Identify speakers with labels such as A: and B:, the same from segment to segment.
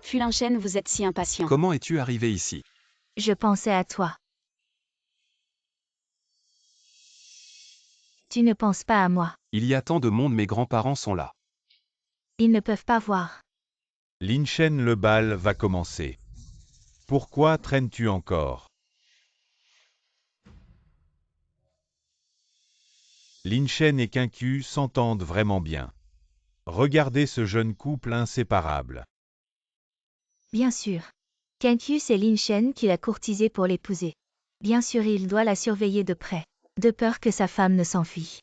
A: Fulinchen, vous êtes si impatient.
B: Comment es-tu arrivé ici?
C: Je pensais à toi. Tu ne penses pas à moi.
B: Il y a tant de monde, mes grands-parents sont là.
C: Ils ne peuvent pas voir.
D: Linchen, le bal va commencer. Pourquoi traînes-tu encore? Linchen et Quincu s'entendent vraiment bien. Regardez ce jeune couple inséparable.
C: Bien sûr. Quincu, c'est Linchen qui l'a courtisé pour l'épouser. Bien sûr, il doit la surveiller de près, de peur que sa femme ne s'enfuit.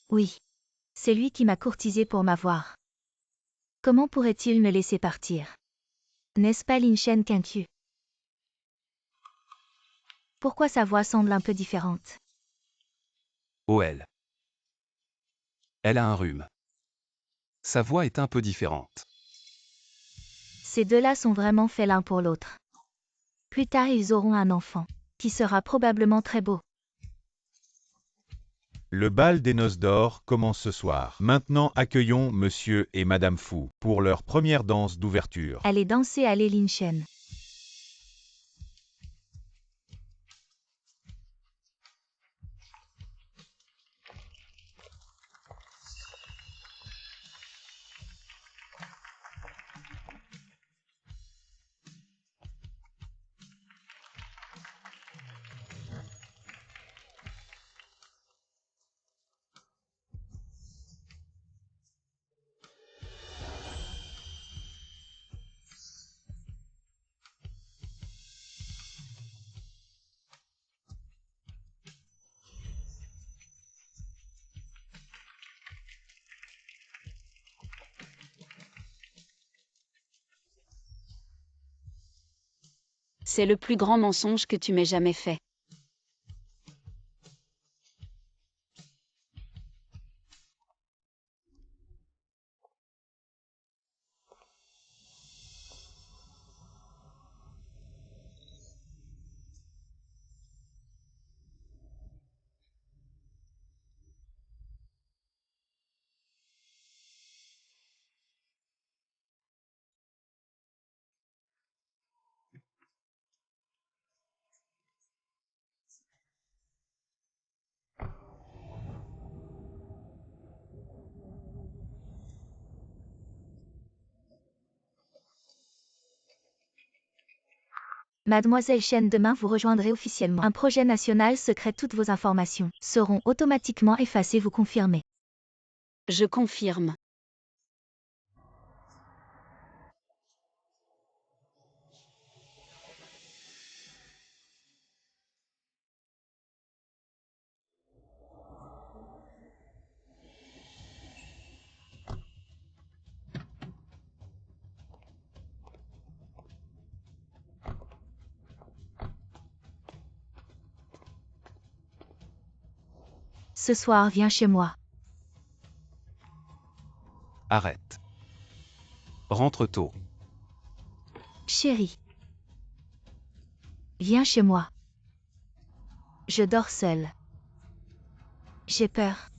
C: Oui. C'est lui qui m'a courtisé pour m'avoir. Comment pourrait-il me laisser partir? N'est-ce pas Linchen Quincu? Pourquoi sa voix semble un peu différente?
B: Oh elle. Elle a un rhume. Sa voix est un peu différente.
C: Ces deux-là sont vraiment faits l'un pour l'autre. Plus tard, ils auront un enfant, qui sera probablement très beau.
D: Le bal des noces d'or commence ce soir. Maintenant accueillons Monsieur et Madame Fou pour leur première danse d'ouverture.
C: Allez danser, allez Linchen.
A: C'est le plus grand mensonge que tu m'aies jamais fait.
C: Mademoiselle Chen, demain vous rejoindrez officiellement un projet national secret. Toutes vos informations seront automatiquement effacées, vous confirmez?
A: Je confirme.
C: Ce soir, viens chez moi.
B: Arrête. Rentre tôt.
C: Chérie. Viens chez moi. Je dors seule. J'ai peur.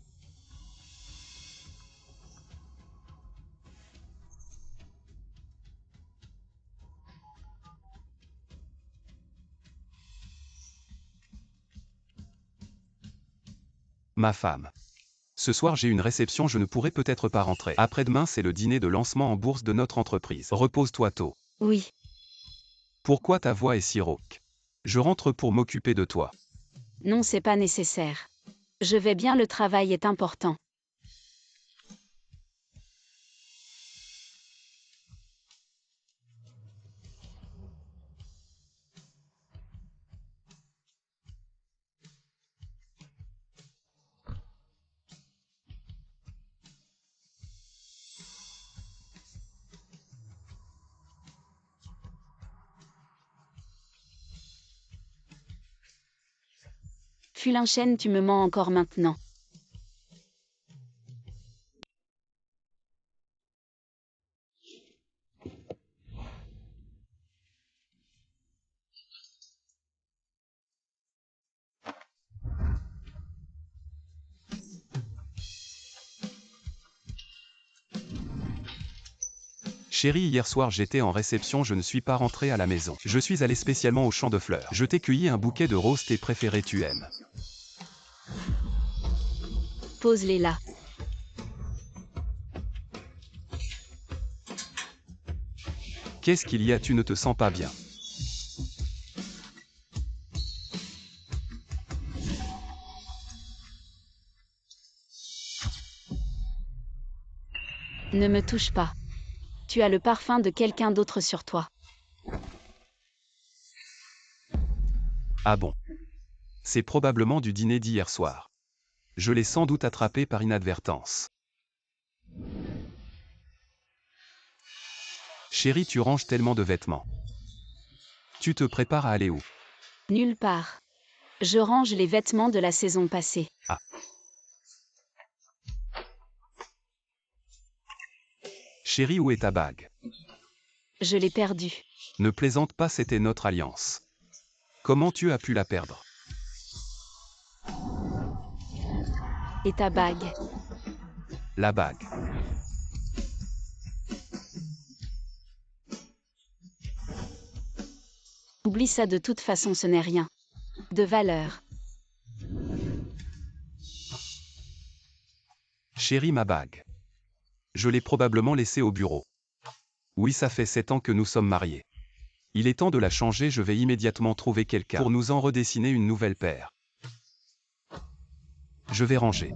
B: Ma femme. Ce soir j'ai une réception, je ne pourrai peut-être pas rentrer. Après-demain c'est le dîner de lancement en bourse de notre entreprise. Repose-toi tôt.
A: Oui.
B: Pourquoi ta voix est si rauque? Je rentre pour m'occuper de toi.
A: Non, c'est pas nécessaire. Je vais bien, le travail est important. Fulinchen, tu me mens encore maintenant.
B: Chérie, hier soir j'étais en réception, je ne suis pas rentré à la maison. Je suis allé spécialement au champ de fleurs. Je t'ai cueilli un bouquet de roses, tes préférés, tu aimes.
A: Pose-les là.
B: Qu'est-ce qu'il y a, tu ne te sens pas bien?
A: Ne me touche pas. Tu as le parfum de quelqu'un d'autre sur toi.
B: Ah bon? C'est probablement du dîner d'hier soir. Je l'ai sans doute attrapé par inadvertance. Chérie, tu ranges tellement de vêtements. Tu te prépares à aller où?
A: Nulle part. Je range les vêtements de la saison passée.
B: Ah. Chérie, où est ta bague?
A: Je l'ai perdue.
B: Ne plaisante pas, c'était notre alliance. Comment tu as pu la perdre?
A: Et ta bague?
B: La bague.
A: Oublie ça, de toute façon ce n'est rien de valeur.
B: Chérie, ma bague. Je l'ai probablement laissée au bureau. Oui, ça fait 7 ans que nous sommes mariés. Il est temps de la changer, je vais immédiatement trouver quelqu'un pour nous en redessiner une nouvelle paire. Je vais ranger.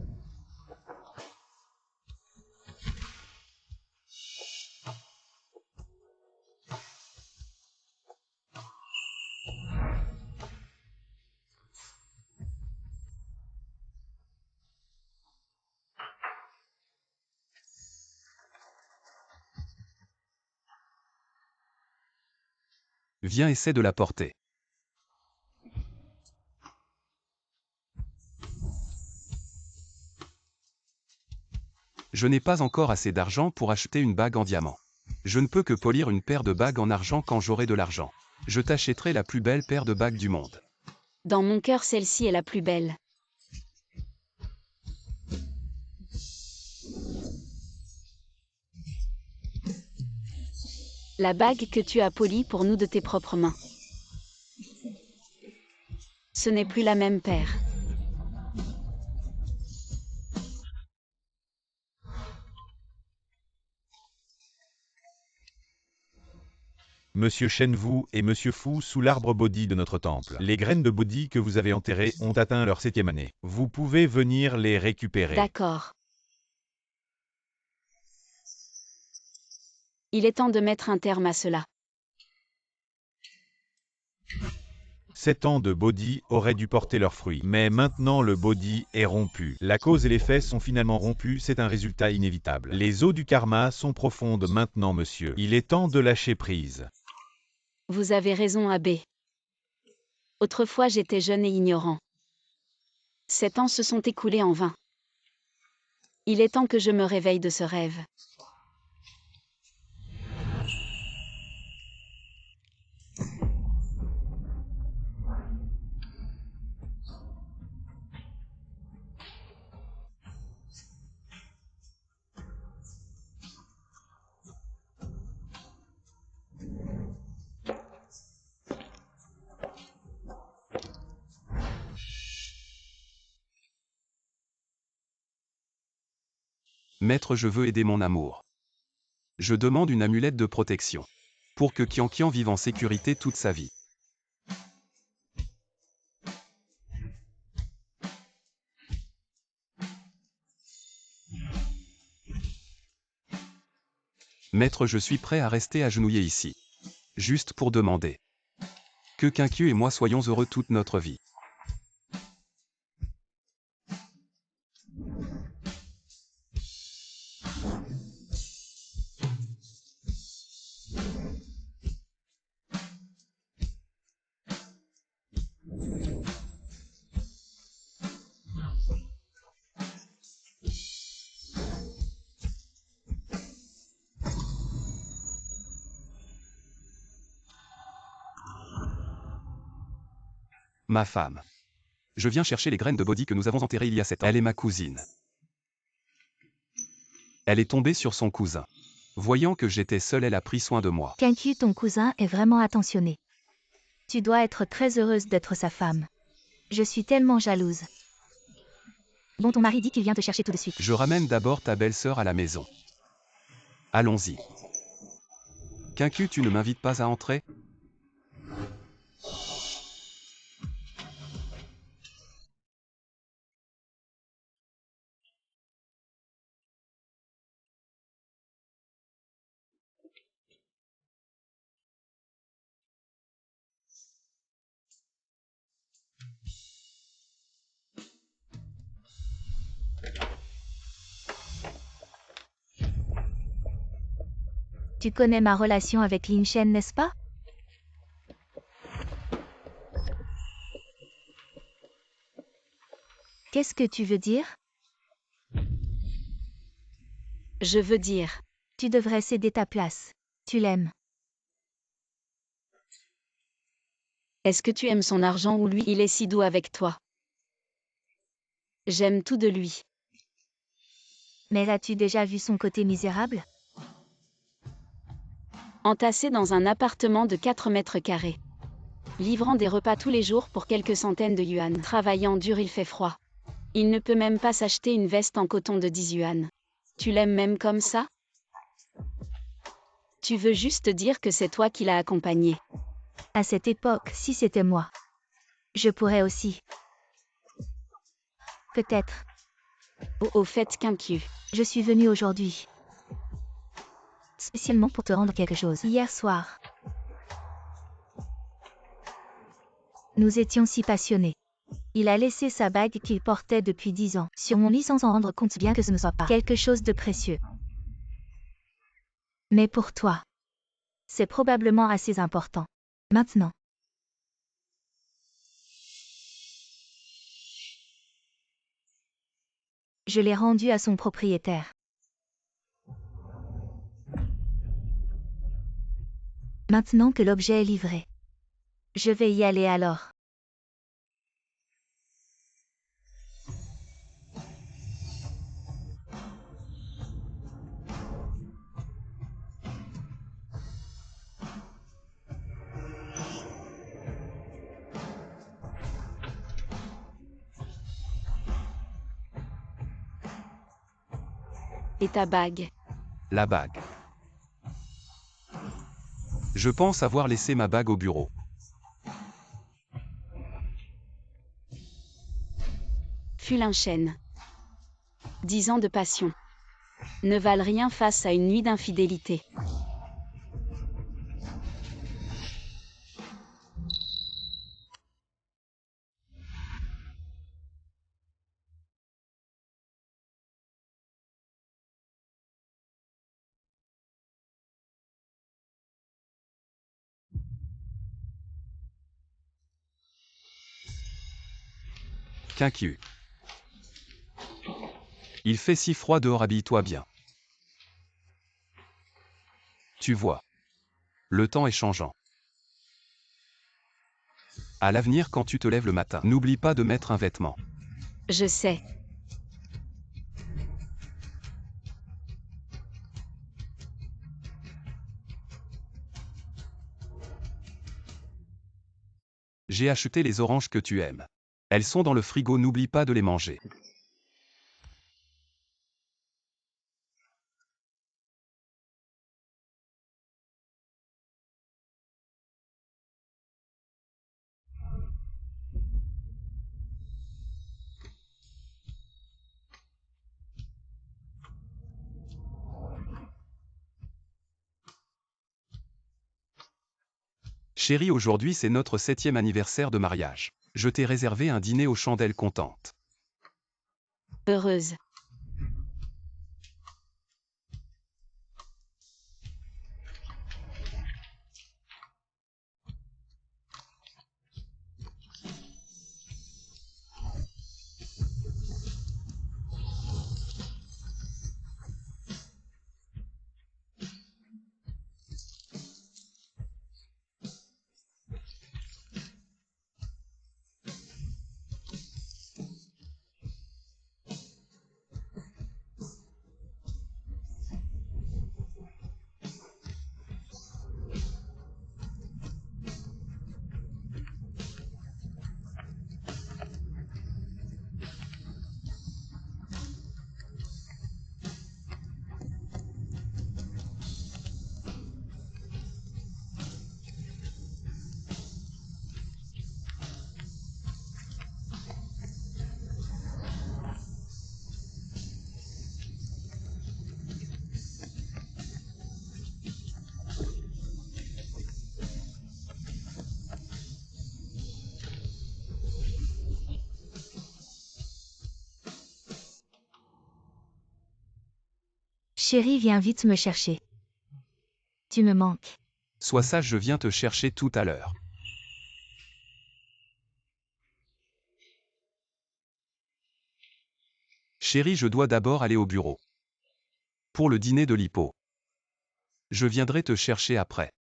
B: Viens, essaie de la porter. Je n'ai pas encore assez d'argent pour acheter une bague en diamant. Je ne peux que polir une paire de bagues en argent quand j'aurai de l'argent. Je t'achèterai la plus belle paire de bagues du monde.
A: Dans mon cœur, celle-ci est la plus belle. La bague que tu as polie pour nous de tes propres mains. Ce n'est plus la même paire.
D: Monsieur Shenwu et Monsieur Fu sous l'arbre Bodhi de notre temple. Les graines de Bodhi que vous avez enterrées ont atteint leur 7e année. Vous pouvez venir les récupérer.
A: D'accord. Il est temps de mettre un terme à cela.
D: 7 ans de Bodhi auraient dû porter leurs fruits. Mais maintenant le Bodhi est rompu. La cause et l'effet sont finalement rompus, c'est un résultat inévitable. Les eaux du karma sont profondes maintenant, monsieur. Il est temps de lâcher prise.
A: Vous avez raison, abbé. Autrefois j'étais jeune et ignorant. 7 ans se sont écoulés en vain. Il est temps que je me réveille de ce rêve.
B: Maître, je veux aider mon amour. Je demande une amulette de protection. Pour que Qian vive en sécurité toute sa vie. Maître, je suis prêt à rester agenouillé ici. Juste pour demander. Que Qian et moi soyons heureux toute notre vie. Ma femme. Je viens chercher les graines de Bodhi que nous avons enterrées il y a 7 ans. Elle est ma cousine. Elle est tombée sur son cousin. Voyant que j'étais seul, elle a pris soin de moi.
C: Kenkyu, ton cousin, est vraiment attentionné. Tu dois être très heureuse d'être sa femme. Je suis tellement jalouse. Bon, ton mari dit qu'il vient te chercher tout de suite.
B: Je ramène d'abord ta belle-sœur à la maison. Allons-y. Kenkyu, tu ne m'invites pas à entrer?
C: Tu connais ma relation avec Lin Shen, n'est-ce pas? Qu'est-ce que tu veux dire?
A: Je veux dire,
C: Tu devrais céder ta place. Tu l'aimes.
A: est-ce que tu aimes son argent ou lui? Il est si doux avec toi. J'aime tout de lui.
C: Mais as-tu déjà vu son côté misérable?
A: Entassé dans un appartement de 4 mètres carrés. Livrant des repas tous les jours pour quelques centaines de yuan. Travaillant dur, il fait froid. Il ne peut même pas s'acheter une veste en coton de 10 yuan. Tu l'aimes même comme ça? Tu veux juste dire que c'est toi qui l'as accompagné.
C: À cette époque, si c'était moi, je pourrais aussi. Peut-être.
A: Au fait, Kenkyu.
C: Je suis venue aujourd'hui. Spécialement pour te rendre quelque chose. Hier soir, nous étions si passionnés. Il a laissé sa bague qu'il portait depuis 10 ans sur mon lit sans s'en rendre compte, bien que ce ne soit pas quelque chose de précieux. Mais pour toi, c'est probablement assez important. Maintenant. Je l'ai rendu à son propriétaire. Maintenant que l'objet est livré, je vais y aller alors.
A: Et ta bague?
B: La bague. Je pense avoir laissé ma bague au bureau.
A: Fut Lin Shen. 10 ans de passion ne valent rien face à une nuit d'infidélité.
B: Kenkyu. Il fait si froid dehors, habille-toi bien. Tu vois. Le temps est changeant. À l'avenir, quand tu te lèves le matin, n'oublie pas de mettre un vêtement.
A: Je sais.
B: J'ai acheté les oranges que tu aimes. Elles sont dans le frigo, n'oublie pas de les manger. Chérie, aujourd'hui c'est notre 7e anniversaire de mariage. Je t'ai réservé un dîner aux chandelles contentes.
A: Heureuse.
C: Chérie, viens vite me chercher. Tu me manques.
B: Sois sage, je viens te chercher tout à l'heure. Chérie, je dois d'abord aller au bureau. Pour le dîner de l'hippo. Je viendrai te chercher après.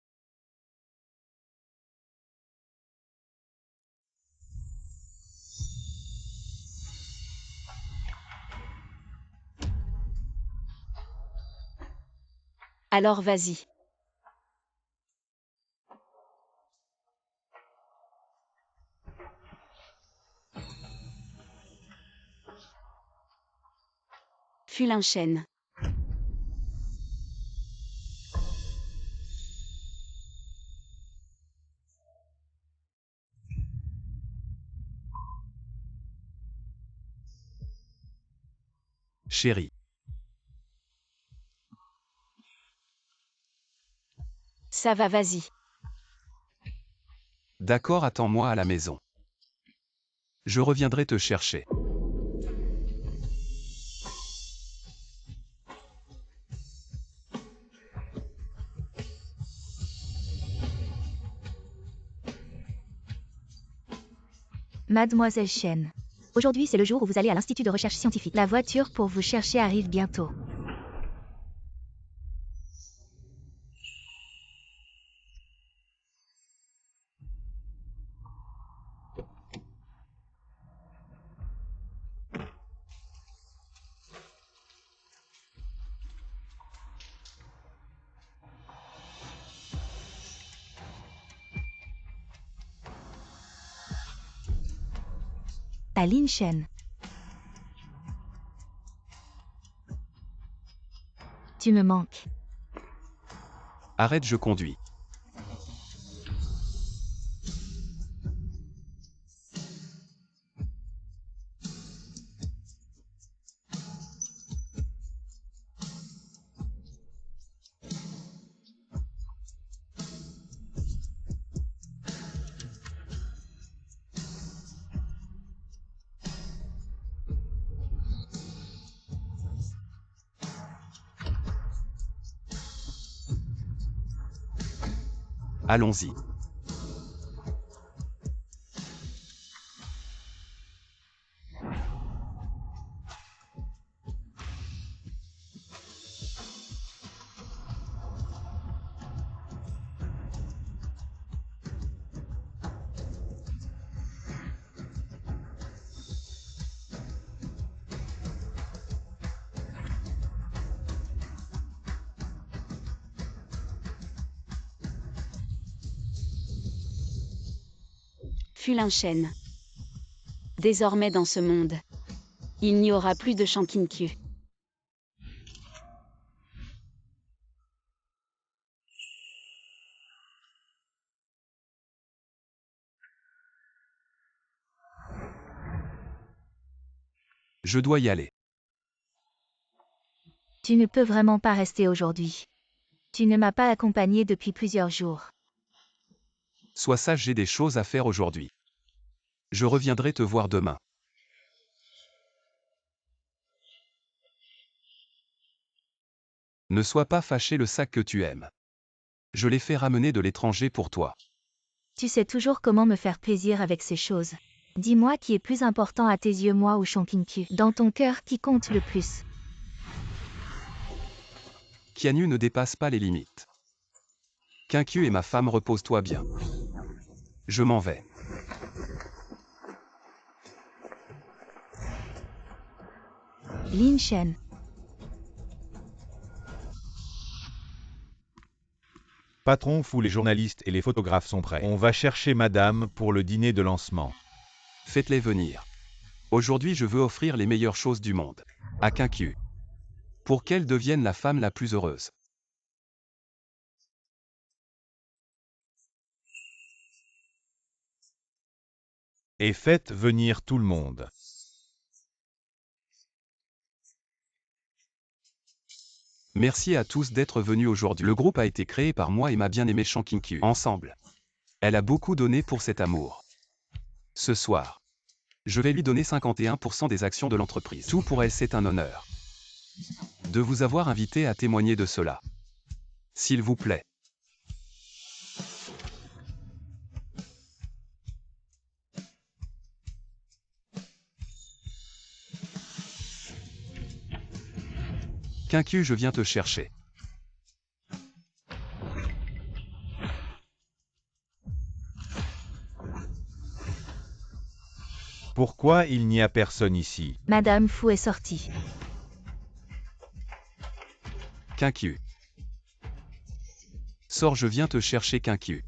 A: Alors vas-y. Fulinchène.
B: Chérie.
A: Ça va, vas-y.
B: D'accord, attends-moi à la maison. Je reviendrai te chercher.
C: Mademoiselle Chen. Aujourd'hui, c'est le jour où vous allez à l'Institut de recherche scientifique. La voiture pour vous chercher arrive bientôt. À Lin Chen. Tu me manques.
B: Arrête, je conduis. Allons-y.
A: Fulinchène. Désormais dans ce monde, il n'y aura plus de Shankinkyu.
B: Je dois y aller.
C: Tu ne peux vraiment pas rester aujourd'hui. Tu ne m'as pas accompagné depuis plusieurs jours.
B: Sois sage, j'ai des choses à faire aujourd'hui. Je reviendrai te voir demain. Ne sois pas fâché, le sac que tu aimes. Je l'ai fait ramener de l'étranger pour toi.
C: Tu sais toujours comment me faire plaisir avec ces choses. Dis-moi qui est plus important à tes yeux, moi ou Shankinkyu. Dans ton cœur, qui compte le plus?
B: Kianyu ne dépasse pas les limites. Kinkyu et ma femme, repose-toi bien. Je m'en vais.
C: Lin Chen.
D: Patron Fou, les journalistes et les photographes sont prêts. On va chercher madame pour le dîner de lancement.
B: Faites-les venir. Aujourd'hui, je veux offrir les meilleures choses du monde à Kinkyu, pour qu'elle devienne la femme la plus heureuse.
D: Et faites venir tout le monde.
B: Merci à tous d'être venus aujourd'hui. Le groupe a été créé par moi et ma bien-aimée Shankinkyu. Ensemble. Elle a beaucoup donné pour cet amour. Ce soir, je vais lui donner 51% des actions de l'entreprise. Tout pour elle, c'est un honneur. de vous avoir invité à témoigner de cela. S'il vous plaît. Quincu, je viens te chercher.
D: Pourquoi il n'y a personne ici?
C: Madame Fu est sortie.
B: Quincu. Sors, je viens te chercher, Quincu.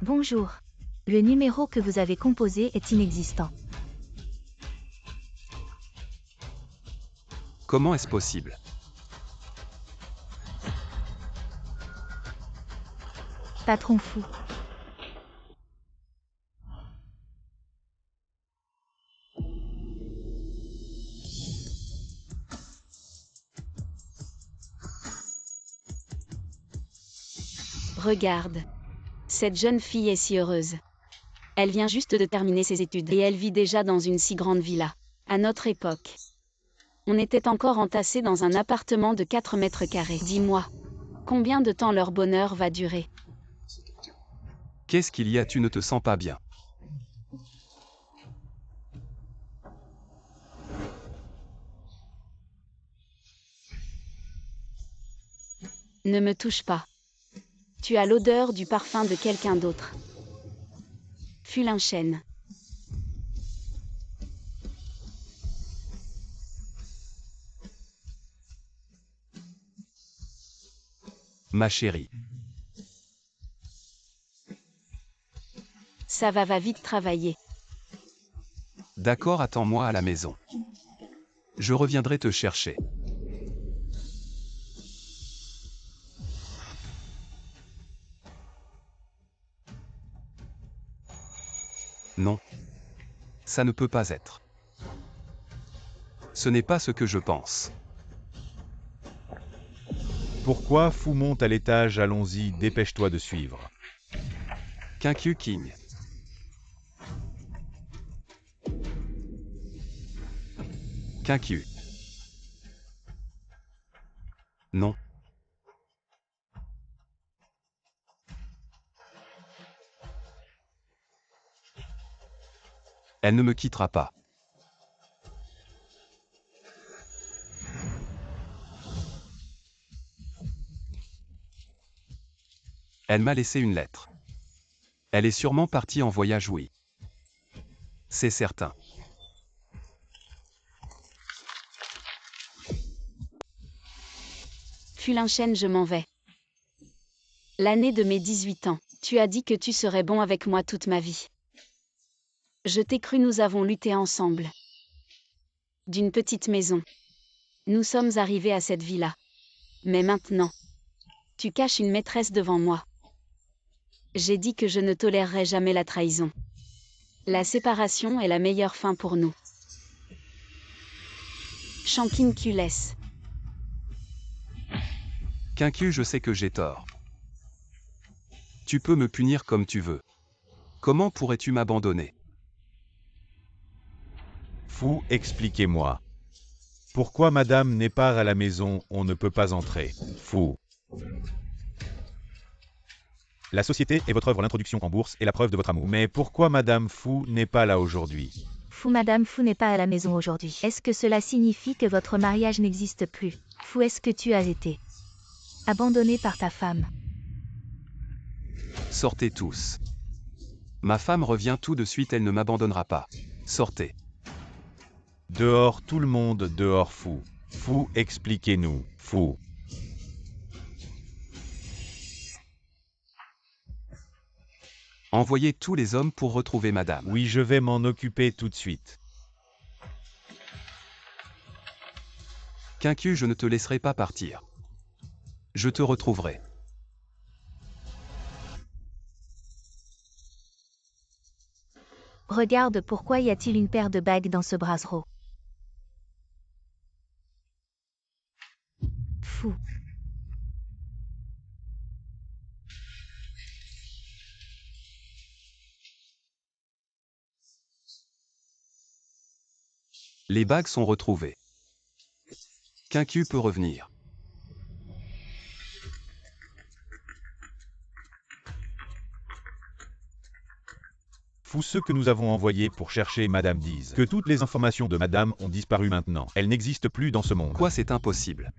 C: Bonjour. Le numéro que vous avez composé est inexistant.
B: Comment est-ce possible?
C: Patron Fu.
A: Regarde. Cette jeune fille est si heureuse. Elle vient juste de terminer ses études et elle vit déjà dans une si grande villa. À notre époque, on était encore entassés dans un appartement de 4 mètres carrés. Dis-moi, combien de temps leur bonheur va durer?
B: Qu'est-ce qu'il y a? Tu ne te sens pas bien?
A: Ne me touche pas. Tu as l'odeur du parfum de quelqu'un d'autre. Fulinchen.
B: Ma chérie.
A: Ça va vite travailler.
B: D'accord, attends-moi à la maison. Je reviendrai te chercher. Non. Ça ne peut pas être. Ce n'est pas ce que je pense.
D: Pourquoi Fu monte à l'étage? Allons-y, dépêche-toi de suivre.
B: Quincu King. Quincu. Non. Elle ne me quittera pas. Elle m'a laissé une lettre. Elle est sûrement partie en voyage, oui. C'est certain.
A: Fulinchen, je m'en vais. L'année de mes 18 ans, tu as dit que tu serais bon avec moi toute ma vie. Je t'ai cru, nous avons lutté ensemble. D'une petite maison. Nous sommes arrivés à cette villa. Mais maintenant, tu caches une maîtresse devant moi. J'ai dit que je ne tolérerai jamais la trahison. La séparation est la meilleure fin pour nous. Shankin Kules.
B: Quincu, je sais que j'ai tort. Tu peux me punir comme tu veux. Comment pourrais-tu m'abandonner?
D: Fu, expliquez-moi. Pourquoi madame n'est pas à la maison? On ne peut pas entrer. Fu. La société est votre œuvre, l'introduction en bourse et la preuve de votre amour. Mais pourquoi madame Fu n'est pas là aujourd'hui?
C: Madame Fu n'est pas à la maison aujourd'hui. Est-ce que cela signifie que votre mariage n'existe plus? Fu, est-ce que tu as été abandonné par ta femme?
B: Sortez tous. Ma femme revient tout de suite, elle ne m'abandonnera pas. Sortez.
D: Dehors tout le monde, dehors Fu. Fu, expliquez-nous. Fu.
B: Envoyez tous les hommes pour retrouver madame.
D: Oui, je vais m'en occuper tout de suite.
B: Quincu, je ne te laisserai pas partir. Je te retrouverai.
C: Regarde, pourquoi y a-t-il une paire de bagues dans ce brasero? Fu.
B: Les bagues sont retrouvées. Qianqiu peut revenir.
D: Fous ceux que nous avons envoyés pour chercher Madame disent que toutes les informations de Madame ont disparu maintenant. Elle n'existe plus dans ce monde.
B: Quoi, c'est impossible?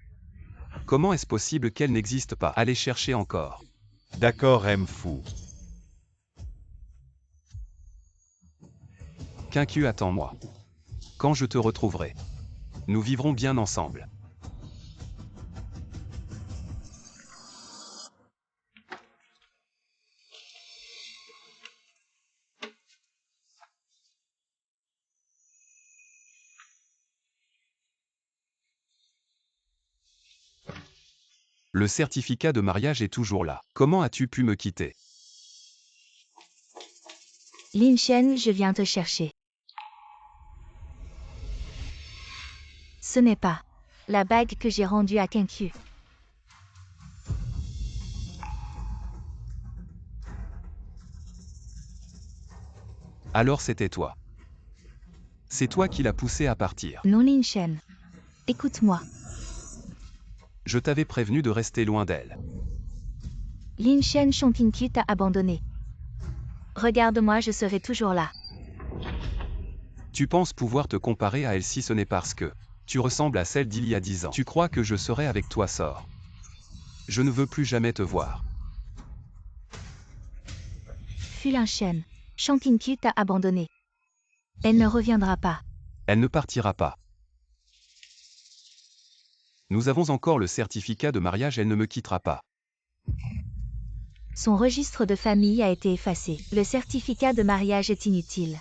B: Comment est-ce possible qu'elle n'existe pas? Allez chercher encore.
D: D'accord, M. Fou.
B: Qianqiu, attends-moi. Quand je te retrouverai, nous vivrons bien ensemble. Le certificat de mariage est toujours là. Comment as-tu pu me quitter?
C: Lin Shen, je viens te chercher. Ce n'est pas la bague que j'ai rendue à Qianqiu.
B: Alors c'était toi. C'est toi qui l'as poussé à partir.
C: Non, Lin Shen. Écoute-moi.
B: Je t'avais prévenu de rester loin d'elle.
C: Lin Shen, Qianqiu t'a abandonné. Regarde-moi, je serai toujours là.
B: Tu penses pouvoir te comparer à elle si ce n'est parce que tu ressembles à celle d'il y a 10 ans. Tu crois que je serai avec toi, sort. Je ne veux plus jamais te voir.
C: Fu Lin Shen. Qianqiu t'a abandonné. Elle ne reviendra pas.
B: Elle ne partira pas. Nous avons encore le certificat de mariage, elle ne me quittera pas.
C: Son registre de famille a été effacé. Le certificat de mariage est inutile.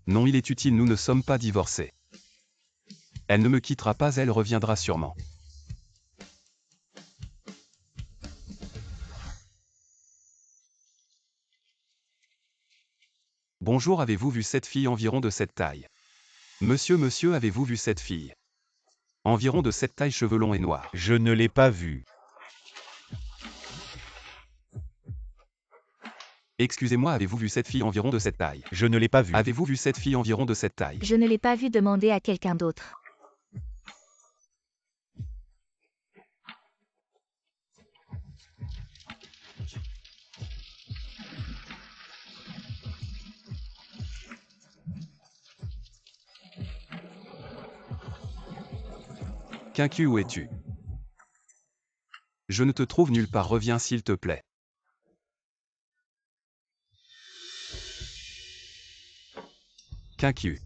B: Non, il est utile, nous ne sommes pas divorcés. Elle ne me quittera pas, elle reviendra sûrement. Bonjour, avez-vous vu cette fille environ de cette taille? Monsieur, avez-vous vu cette fille? Environ de cette taille, cheveux longs et noirs.
D: Je ne l'ai pas vue.
B: Excusez-moi, avez-vous vu cette fille environ de cette taille?
D: Je ne l'ai pas vue.
B: Avez-vous vu cette fille environ de cette taille?
C: Je ne l'ai pas vu, demander à quelqu'un d'autre.
B: Qianqiu, où es-tu? Je ne te trouve nulle part, reviens s'il te plaît. Qianqiu.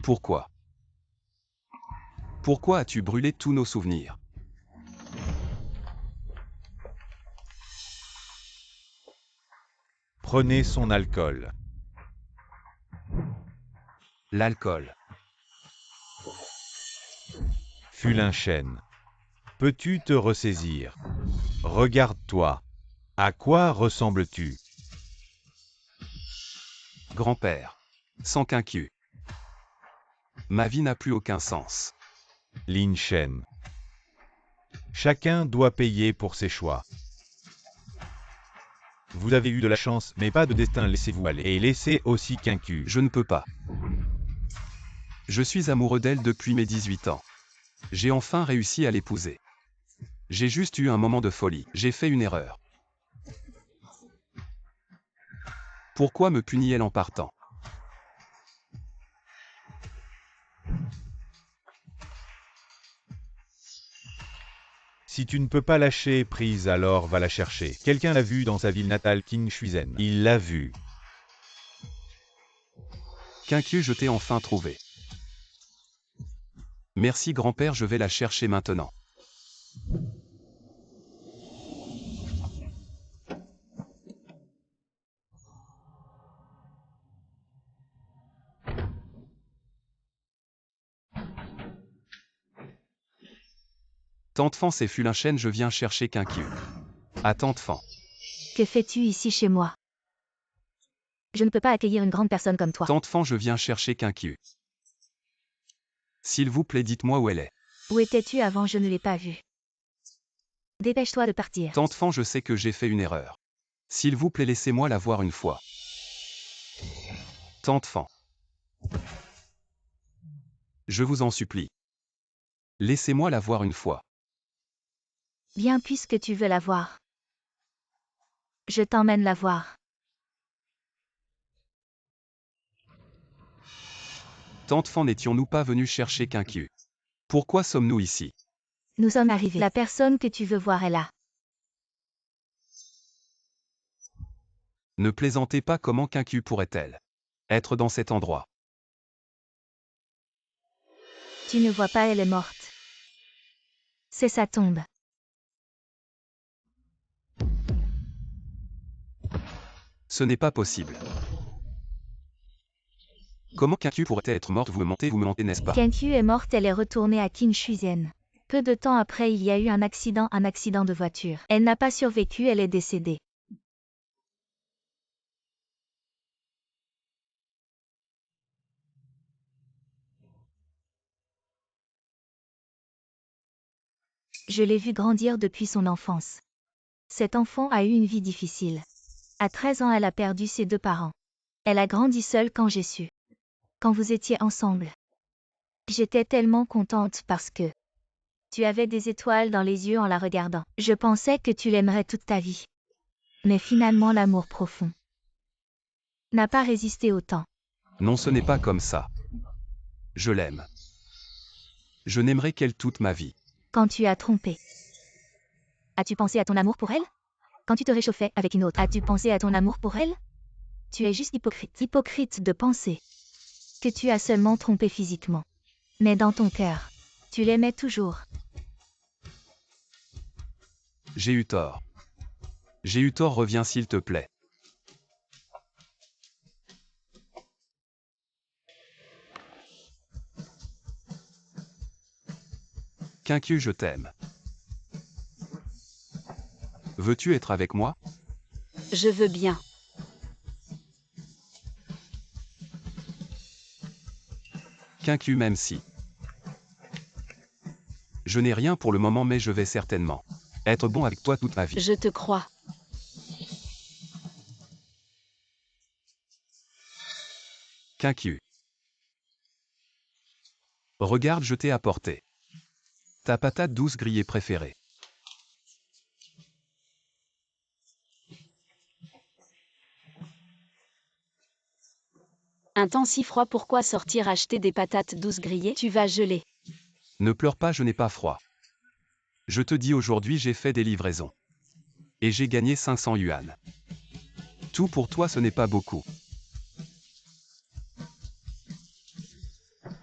B: Pourquoi? Pourquoi as-tu brûlé tous nos souvenirs?
D: Prenez son alcool.
B: L'alcool.
D: Fu Lin Shen. Peux-tu te ressaisir? Regarde-toi. À quoi ressembles-tu?
B: Grand-père. Sans Qianqiu. Ma vie n'a plus aucun sens.
D: Lin Shen. Chacun doit payer pour ses choix. Vous avez eu de la chance, mais pas de destin, laissez-vous aller. Et laissez aussi Qianqiu.
B: Je ne peux pas. Je suis amoureux d'elle depuis mes 18 ans. J'ai enfin réussi à l'épouser. J'ai juste eu un moment de folie. J'ai fait une erreur. Pourquoi me punit-elle en partant?
D: Si tu ne peux pas lâcher prise, alors va la chercher. Quelqu'un l'a vue dans sa ville natale, Qingshuizhen. Il l'a vue.
B: Qianqiu, je t'ai enfin trouvé. Merci grand-père, je vais la chercher maintenant. Tante Fan, c'est Fu Lin Shen, je viens chercher Qianqiu. À Tante Fan.
C: Que fais-tu ici chez moi? Je ne peux pas accueillir une grande personne comme toi.
B: Tante Fan, je viens chercher Quinquiu. S'il vous plaît, dites-moi où elle est.
C: Où étais-tu avant? Je ne l'ai pas vue. Dépêche-toi de partir.
B: Tante Fan, je sais que j'ai fait une erreur. S'il vous plaît, laissez-moi la voir une fois. Tante Fan. Je vous en supplie. Laissez-moi la voir une fois.
C: Bien, puisque tu veux la voir. Je t'emmène la voir.
B: Tante Fan, n'étions-nous pas venus chercher Quinquiu? Pourquoi sommes-nous ici?
C: Nous sommes arrivés. La personne que tu veux voir est là.
B: Ne plaisantez pas, comment Quinquiu pourrait-elle être dans cet endroit?
C: Tu ne vois pas, elle est morte. C'est sa tombe.
B: Ce n'est pas possible. Comment Quinquiu pourrait être morte? Vous me mentez, n'est-ce pas?
C: Quinquiu est morte, elle est retournée à Qinshuzhen. Peu de temps après, il y a eu un accident de voiture. Elle n'a pas survécu, elle est décédée. Je l'ai vue grandir depuis son enfance. Cet enfant a eu une vie difficile. À 13 ans, elle a perdu ses deux parents. Elle a grandi seule quand j'ai su. Quand vous étiez ensemble. J'étais tellement contente parce que tu avais des étoiles dans les yeux en la regardant. Je pensais que tu l'aimerais toute ta vie. Mais finalement, l'amour profond n'a pas résisté au temps.
B: Non, ce n'est pas comme ça. Je l'aime. Je n'aimerai qu'elle toute ma vie.
C: Quand tu as trompé. As-tu pensé à ton amour pour elle? Quand tu te réchauffais avec une autre, as-tu pensé à ton amour pour elle? Tu es juste hypocrite. Hypocrite de penser que tu as seulement trompé physiquement. Mais dans ton cœur, tu l'aimais toujours.
B: J'ai eu tort. J'ai eu tort, reviens s'il te plaît. Quinquiu, je t'aime. Veux-tu être avec moi?
A: Je veux bien.
B: Quinquiu, même si je n'ai rien pour le moment, mais je vais certainement être bon avec toi toute ma vie.
A: Je te crois.
B: Quinquiu. Regarde, je t'ai apporté ta patate douce grillée préférée.
A: Un temps si froid, pourquoi sortir acheter des patates douces grillées? Tu vas geler.
B: Ne pleure pas, je n'ai pas froid. Je te dis, aujourd'hui j'ai fait des livraisons. Et j'ai gagné 500 yuan. Tout pour toi, ce n'est pas beaucoup.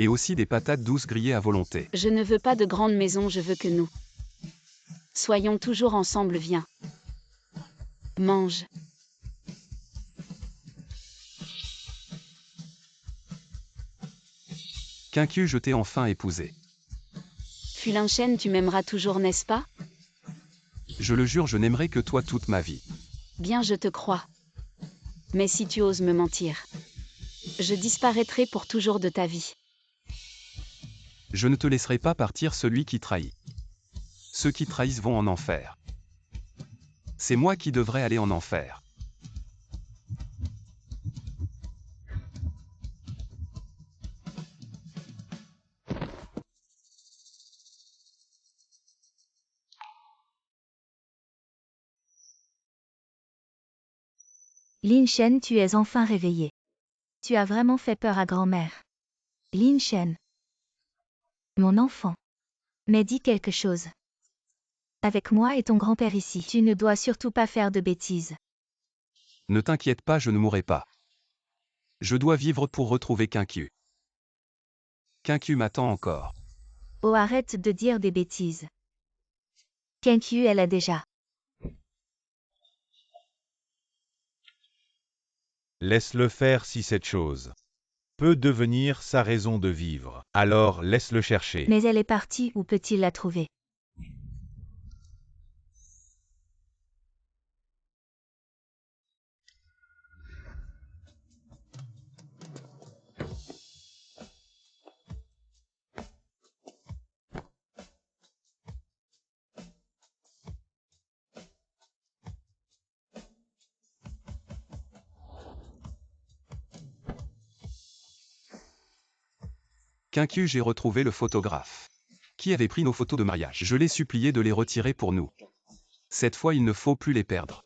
B: Et aussi des patates douces grillées à volonté.
A: Je ne veux pas de grande maison, je veux que nous soyons toujours ensemble, viens. Mange.
B: Quinquiu, je t'ai enfin épousé.
A: Fulinchen, tu m'aimeras toujours, n'est-ce pas?
B: Je le jure, je n'aimerai que toi toute ma vie.
A: Bien, je te crois. Mais si tu oses me mentir, je disparaîtrai pour toujours de ta vie.
B: Je ne te laisserai pas partir, celui qui trahit. Ceux qui trahissent vont en enfer. C'est moi qui devrais aller en enfer.
C: Lin Shen, tu es enfin réveillée. Tu as vraiment fait peur à grand-mère. Lin Shen. Mon enfant. Mais dis quelque chose. Avec moi et ton grand-père ici, tu ne dois surtout pas faire de bêtises.
B: Ne t'inquiète pas, je ne mourrai pas. Je dois vivre pour retrouver Quinquiu. Quinquiu m'attend encore.
C: Oh, arrête de dire des bêtises. Quinquiu, elle a déjà.
D: Laisse-le faire si cette chose peut devenir sa raison de vivre. Alors laisse-le chercher.
C: Mais elle est partie, où peut-il la trouver?
B: Quincu, j'ai retrouvé le photographe. Qui avait pris nos photos de mariage. Je l'ai supplié de les retirer pour nous. Cette fois, il ne faut plus les perdre.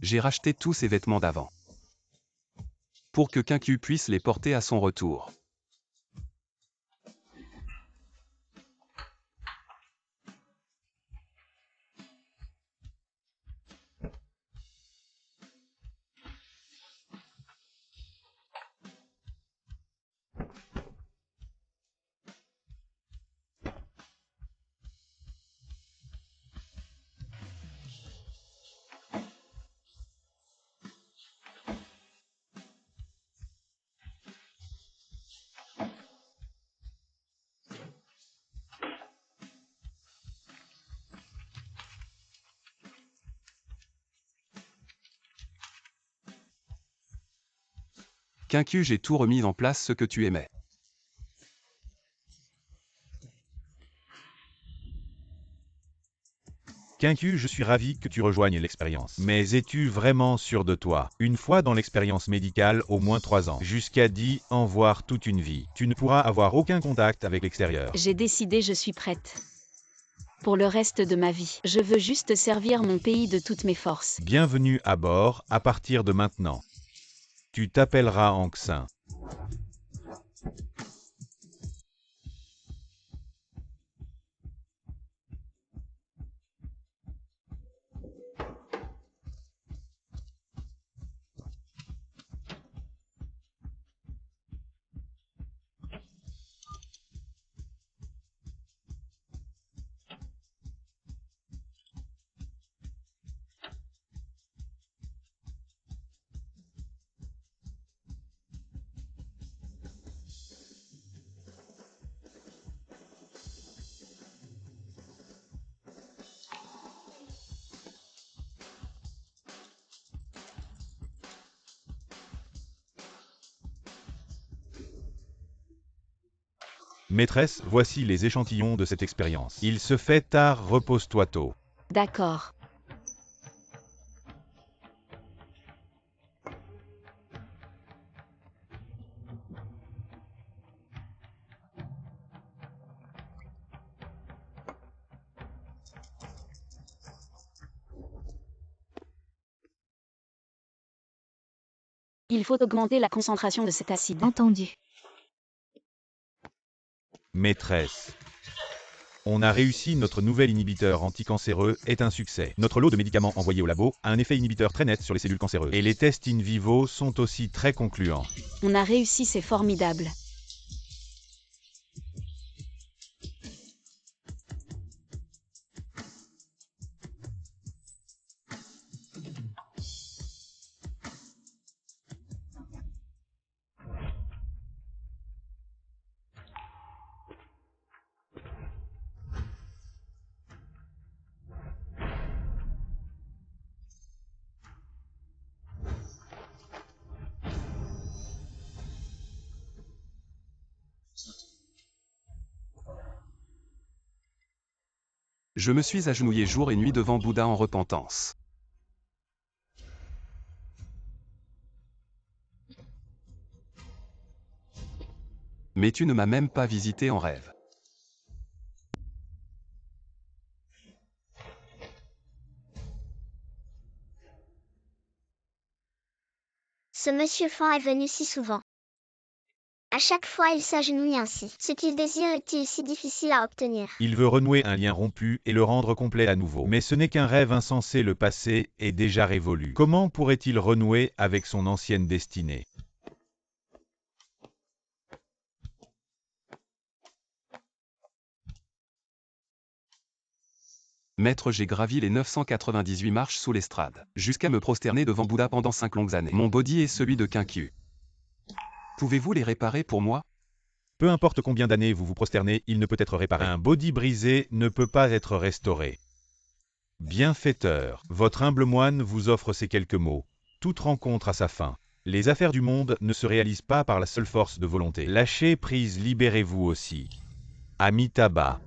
B: J'ai racheté tous ses vêtements d'avant. Pour que Quincu puisse les porter à son retour. Quincu, j'ai tout remis en place ce que tu aimais.
D: Quincu, je suis ravi que tu rejoignes l'expérience. Mais es-tu vraiment sûr de toi? Une fois dans l'expérience médicale, au moins 3 ans. Jusqu'à 10 ans, voire toute une vie. Tu ne pourras avoir aucun contact avec l'extérieur.
A: J'ai décidé, je suis prête. Pour le reste de ma vie, je veux juste servir mon pays de toutes mes forces.
D: Bienvenue à bord, à partir de maintenant. Tu t'appelleras Anxin. Maîtresse, voici les échantillons de cette expérience. Il se fait tard, repose-toi tôt.
A: D'accord. Il faut augmenter la concentration de cet acide.
C: Entendu.
D: Maîtresse. On a réussi, notre nouvel inhibiteur anticancéreux est un succès. Notre lot de médicaments envoyés au labo a un effet inhibiteur très net sur les cellules cancéreuses. Et les tests in vivo sont aussi très concluants.
A: On a réussi, c'est formidable.
B: Je me suis agenouillé jour et nuit devant Bouddha en repentance. Mais tu ne m'as même pas visité en rêve.
E: Ce monsieur Fan est venu si souvent. À chaque fois, il s'agenouille ainsi. Ce qu'il désire est-il si difficile à obtenir?
D: Il veut renouer un lien rompu et le rendre complet à nouveau. Mais ce n'est qu'un rêve insensé, le passé est déjà révolu. Comment pourrait-il renouer avec son ancienne destinée?
B: Maître, j'ai gravi les 998 marches sous l'estrade, jusqu'à me prosterner devant Bouddha pendant 5 longues années. Mon body est celui de Kinkyu. Pouvez-vous les réparer pour moi?
D: Peu importe combien d'années vous vous prosternez, il ne peut être réparé. Un body brisé ne peut pas être restauré. Bienfaiteur, votre humble moine vous offre ces quelques mots. Toute rencontre a sa fin. Les affaires du monde ne se réalisent pas par la seule force de volonté. Lâchez prise, libérez-vous aussi. Amitabha.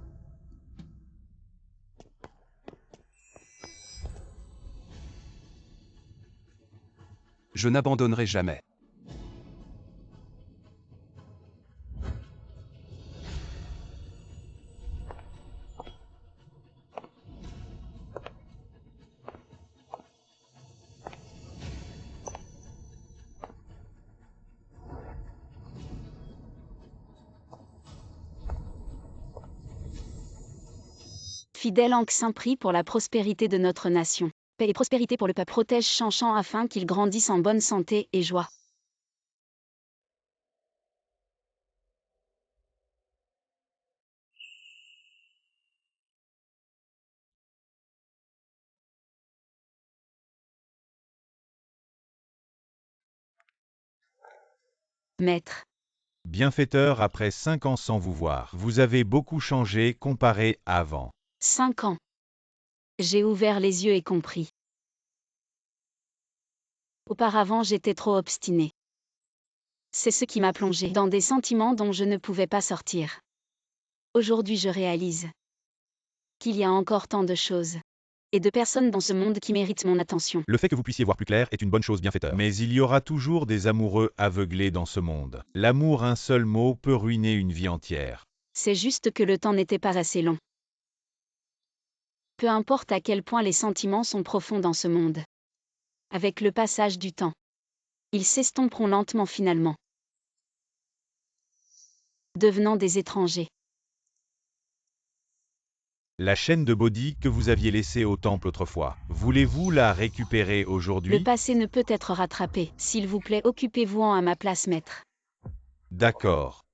B: Je n'abandonnerai jamais.
A: Fidèle Ankh Saint, prie pour la prospérité de notre nation. Paix et prospérité pour le peuple. Protège Shanshan afin qu'il grandisse en bonne santé et joie. Maître.
D: Bienfaiteur, après 5 ans sans vous voir, vous avez beaucoup changé comparé à avant.
A: 5 ans. J'ai ouvert les yeux et compris. Auparavant, j'étais trop obstinée. C'est ce qui m'a plongée dans des sentiments dont je ne pouvais pas sortir. Aujourd'hui, je réalise qu'il y a encore tant de choses et de personnes dans ce monde qui méritent mon attention.
D: Le fait que vous puissiez voir plus clair est une bonne chose, bienfaiteur. Mais il y aura toujours des amoureux aveuglés dans ce monde. L'amour, un seul mot, peut ruiner une vie entière.
A: C'est juste que le temps n'était pas assez long. Peu importe à quel point les sentiments sont profonds dans ce monde. Avec le passage du temps, ils s'estomperont lentement finalement, devenant des étrangers.
D: La chaîne de Bodhi que vous aviez laissée au temple autrefois, voulez-vous la récupérer aujourd'hui?
A: Le passé ne peut être rattrapé. S'il vous plaît, occupez-vous-en à ma place, maître.
D: D'accord.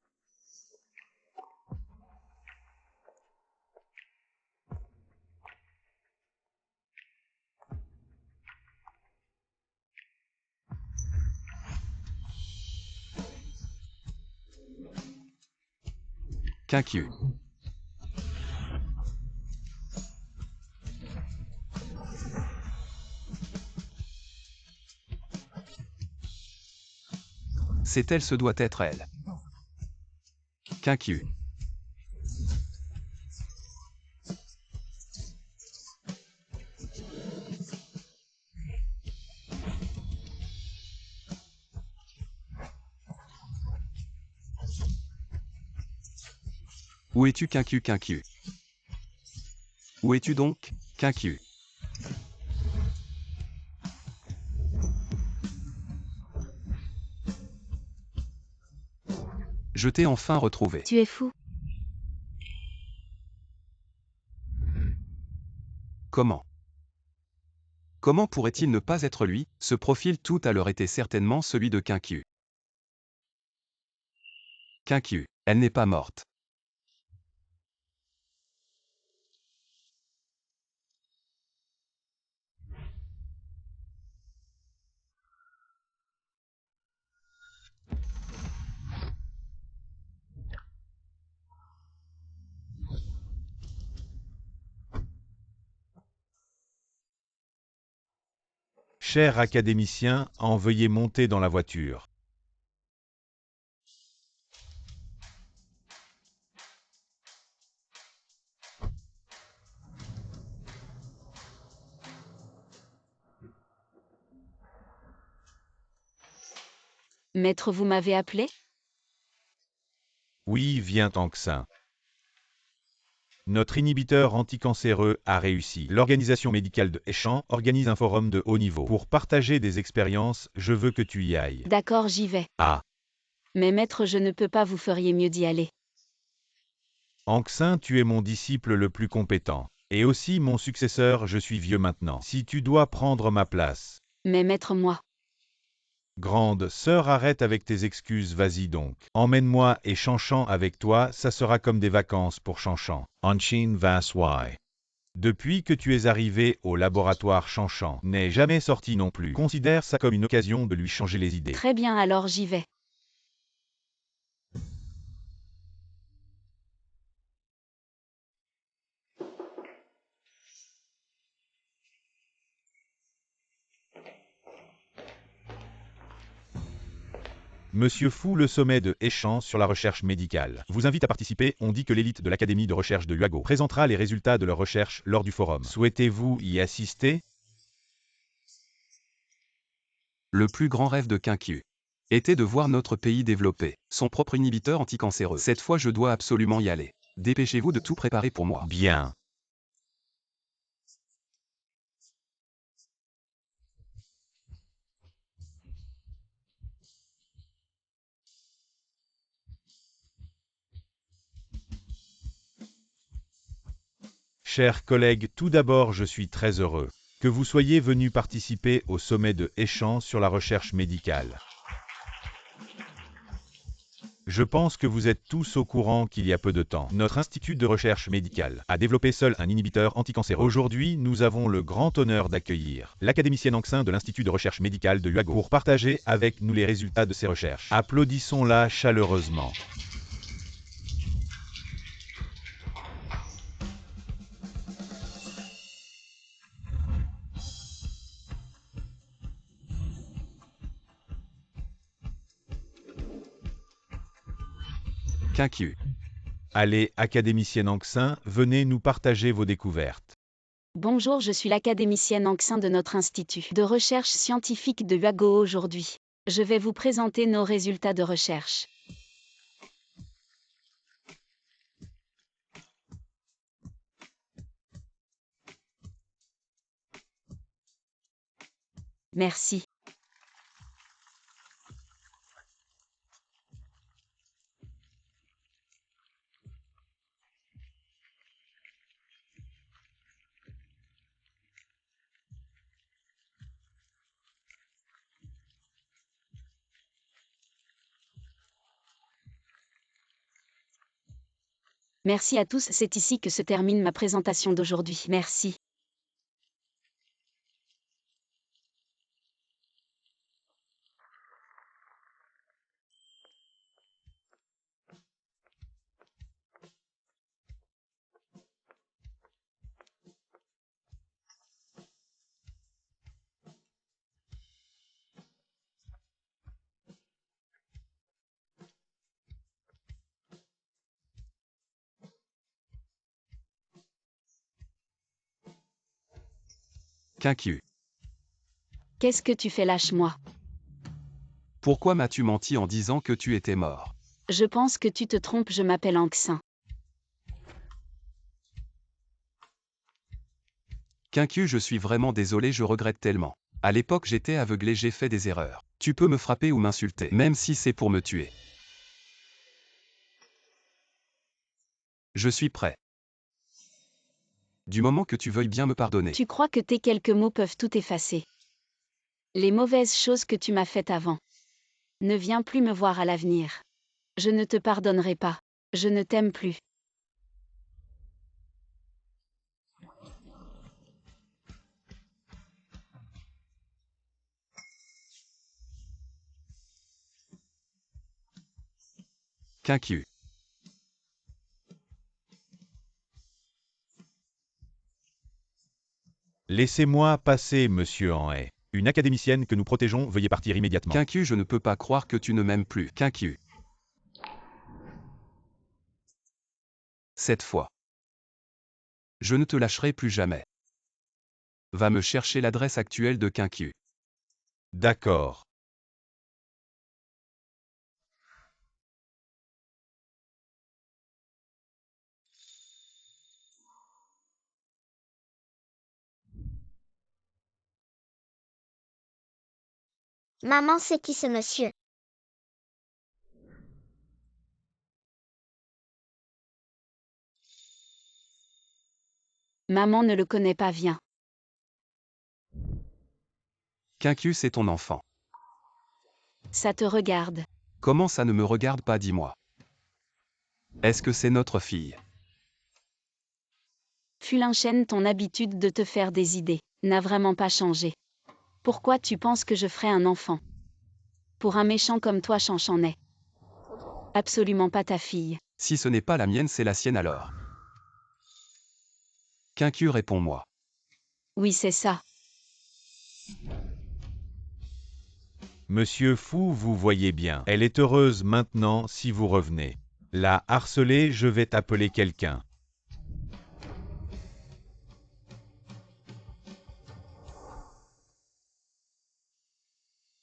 B: Kinkyu. C'est elle, ce doit être elle. Kinkyu. Où es-tu, Kinkyu, Kinkyu? Où es-tu donc, Kinkyu? Je t'ai enfin retrouvé.
C: Tu es fou.
B: Comment? Comment pourrait-il ne pas être lui? Ce profil tout à l'heure était certainement celui de Kinkyu. Kinkyu, elle n'est pas morte.
D: Cher académicien, veuillez monter dans la voiture.
A: Maître, vous m'avez appelé?
D: Oui, viens Ankh Saint. Notre inhibiteur anticancéreux a réussi. L'organisation médicale de Eshan organise un forum de haut niveau. Pour partager des expériences, je veux que tu y ailles.
A: D'accord, j'y vais.
D: Ah.
A: Mais maître, je ne peux pas, vous feriez mieux d'y aller.
D: Ankh Saint, tu es mon disciple le plus compétent. Et aussi mon successeur, je suis vieux maintenant. Si tu dois prendre ma place.
A: Mais maître, moi.
D: Grande sœur, arrête avec tes excuses, vas-y donc. Emmène-moi et Shanshan avec toi, ça sera comme des vacances pour Shanshan. Anshin Vaswai. Depuis que tu es arrivé au laboratoire Chanchan, n'est jamais sorti non plus. Considère ça comme une occasion de lui changer les idées.
A: Très bien, alors j'y vais.
D: Monsieur Fu, le sommet de Échange sur la recherche médicale, vous invite à participer. On dit que l'élite de l'Académie de recherche de Huago présentera les résultats de leur recherche lors du forum. Souhaitez-vous y assister?
B: Le plus grand rêve de Qianqiu était de voir notre pays développer son propre inhibiteur anticancéreux. Cette fois, je dois absolument y aller. Dépêchez-vous de tout préparer pour moi.
D: Bien. Chers collègues, tout d'abord, je suis très heureux que vous soyez venus participer au sommet de Échange sur la recherche médicale. Je pense que vous êtes tous au courant qu'il y a peu de temps, notre institut de recherche médicale a développé seul un inhibiteur anticancéreux. Aujourd'hui, nous avons le grand honneur d'accueillir l'académicienne Ang Xin de l'Institut de recherche médicale de Huago pour partager avec nous les résultats de ses recherches. Applaudissons-la chaleureusement.
B: Qianqiu.
D: Allez, académicienne Ang Xin, venez nous partager vos découvertes.
A: Bonjour, je suis l'académicienne Ang Xin de notre institut de recherche scientifique de Huago aujourd'hui. Je vais vous présenter nos résultats de recherche. Merci. Merci à tous, c'est ici que se termine ma présentation d'aujourd'hui. Merci.
B: Qianqiu.
A: Qu'est-ce que tu fais, lâche-moi?
B: Pourquoi m'as-tu menti en disant que tu étais mort?
A: Je pense que tu te trompes, je m'appelle Ang Xin.
B: Qianqiu, je suis vraiment désolé, je regrette tellement. À l'époque, j'étais aveuglé, j'ai fait des erreurs. Tu peux me frapper ou m'insulter, même si c'est pour me tuer. Je suis prêt. Du moment que tu veuilles bien me pardonner.
A: Tu crois que tes quelques mots peuvent tout effacer? Les mauvaises choses que tu m'as faites avant. Ne viens plus me voir à l'avenir. Je ne te pardonnerai pas. Je ne t'aime plus.
B: Qianqiu.
D: Laissez-moi passer, monsieur An. Une académicienne que nous protégeons, veuillez partir immédiatement.
B: Qianqiu, je ne peux pas croire que tu ne m'aimes plus. Qianqiu. Cette fois. Je ne te lâcherai plus jamais. Va me chercher l'adresse actuelle de Qianqiu.
D: D'accord.
E: Maman, c'est qui ce monsieur?
A: Maman ne le connaît pas, viens.
B: Qianqiu, c'est ton enfant.
A: Ça te regarde.
B: Comment ça ne me regarde pas, dis-moi? Est-ce que c'est notre fille?
A: Fulinchen, ton habitude de te faire des idées n'a vraiment pas changé. Pourquoi tu penses que je ferai un enfant? Pour un méchant comme toi, Chanchan n'est absolument pas ta fille.
B: Si ce n'est pas la mienne, c'est la sienne alors. Quincu, réponds-moi.
A: Oui, c'est ça.
D: Monsieur Fou, vous voyez bien. Elle est heureuse maintenant si vous revenez. La harceler, je vais t'appeler quelqu'un.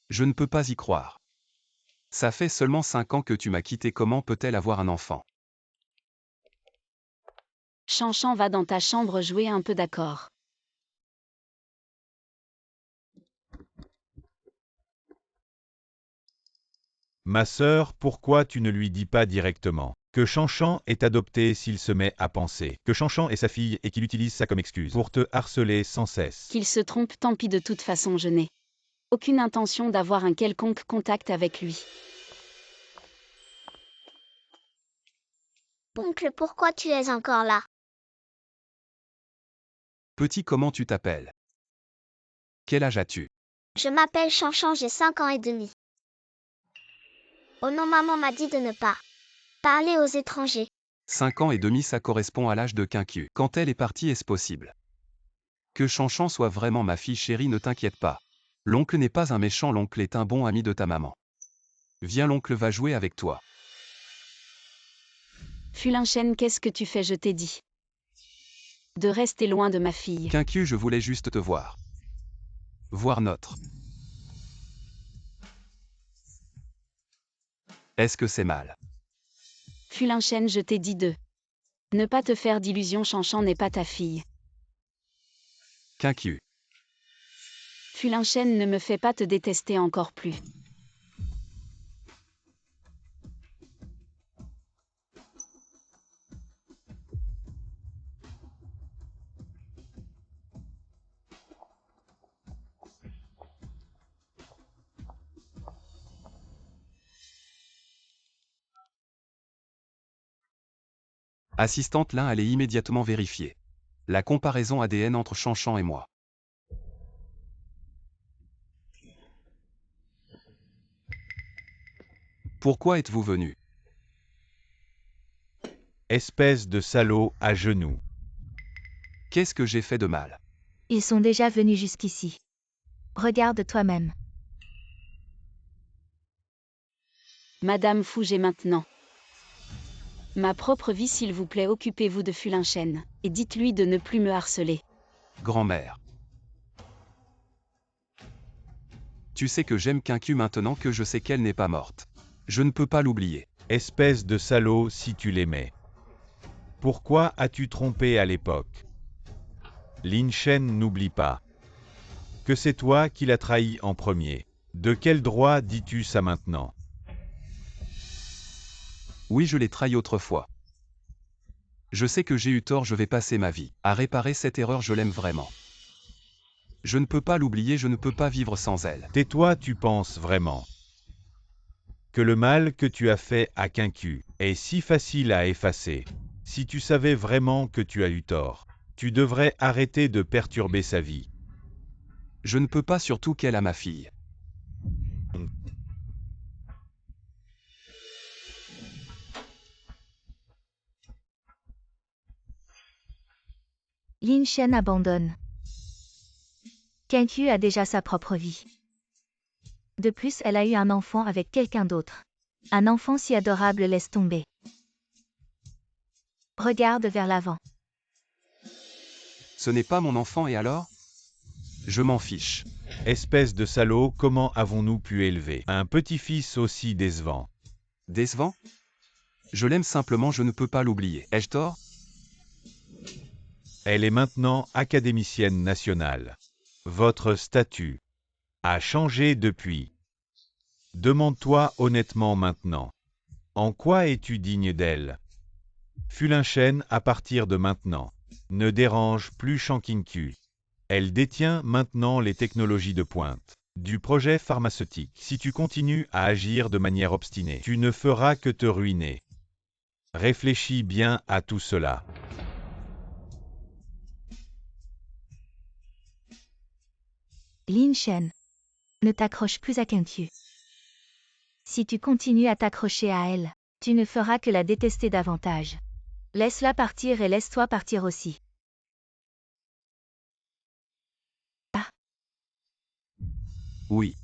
B: Je ne peux pas y croire. Ça fait seulement 5 ans que tu m'as quitté, comment peut-elle avoir un enfant?
A: Chanchan, va dans ta chambre jouer un peu, d'accord?
D: Ma sœur, pourquoi tu ne lui dis pas directement que Chanchan est adopté s'il se met à penser que Chanchan est sa fille et qu'il utilise ça comme excuse pour te harceler sans cesse?
A: Qu'il se trompe, tant pis, de toute façon je n'ai aucune intention d'avoir un quelconque contact avec lui.
E: Oncle, pourquoi tu es encore là?
B: Petit, comment tu t'appelles? Quel âge as-tu?
E: Je m'appelle Chanchan, j'ai 5 ans et demi. Oh non, maman m'a dit de ne pas parler aux étrangers.
B: 5 ans et demi, ça correspond à l'âge de Quincu. Quand elle est partie, est-ce possible? Que Chanchan soit vraiment ma fille chérie, ne t'inquiète pas. L'oncle n'est pas un méchant, l'oncle est un bon ami de ta maman. Viens, l'oncle va jouer avec toi.
A: Fulinchen, qu'est-ce que tu fais? Je t'ai dit de rester loin de ma fille.
B: Quincu, je voulais juste te voir. Voir notre. Est-ce que c'est mal?
A: Fulinchen, je t'ai dit de ne pas te faire d'illusions, Chanchan n'est pas ta fille.
B: Quincu.
A: Fulinchen, ne me fais pas te détester encore plus.
B: Assistante, l'un allait immédiatement vérifier la comparaison ADN entre Chanchan et moi. Pourquoi êtes-vous venu?
D: Espèce de salaud à genoux.
B: Qu'est-ce que j'ai fait de mal?
C: Ils sont déjà venus jusqu'ici. Regarde toi-même.
A: Madame Fou, j'ai maintenant ma propre vie, s'il vous plaît, occupez-vous de Fulinchen, et dites-lui de ne plus me harceler.
B: Grand-mère. Tu sais que j'aime Quincu maintenant que je sais qu'elle n'est pas morte. Je ne peux pas l'oublier.
D: Espèce de salaud si tu l'aimais. Pourquoi as-tu trompé à l'époque? Lin Shen, n'oublie pas que c'est toi qui l'as trahi en premier. De quel droit dis-tu ça maintenant?
B: Oui, je l'ai trahi autrefois. Je sais que j'ai eu tort, je vais passer ma vie à réparer cette erreur, je l'aime vraiment. Je ne peux pas l'oublier, je ne peux pas vivre sans elle.
D: Tais-toi, tu penses vraiment que le mal que tu as fait à Quincu est si facile à effacer? Si tu savais vraiment que tu as eu tort, tu devrais arrêter de perturber sa vie.
B: Je ne peux pas, surtout qu'elle a ma fille.
C: Lin Shen abandonne. Quincu a déjà sa propre vie. De plus, elle a eu un enfant avec quelqu'un d'autre. Un enfant si adorable, laisse tomber. Regarde vers l'avant.
B: Ce n'est pas mon enfant et alors? Je m'en fiche.
D: Espèce de salaud, comment avons-nous pu élever un petit-fils aussi décevant?
B: Décevant? Je l'aime simplement, je ne peux pas l'oublier. Ai-je tort?
D: Elle est maintenant académicienne nationale. Votre statut a changé depuis. Demande-toi honnêtement maintenant. En quoi es-tu digne d'elle? Fulinchen, à partir de maintenant, ne dérange plus Quincu. Elle détient maintenant les technologies de pointe du projet pharmaceutique. Si tu continues à agir de manière obstinée, tu ne feras que te ruiner. Réfléchis bien à tout cela.
C: Lin Shen. Ne t'accroche plus à Kenkyu. Si tu continues à t'accrocher à elle, tu ne feras que la détester davantage. Laisse-la partir et laisse-toi partir aussi.
B: Oui.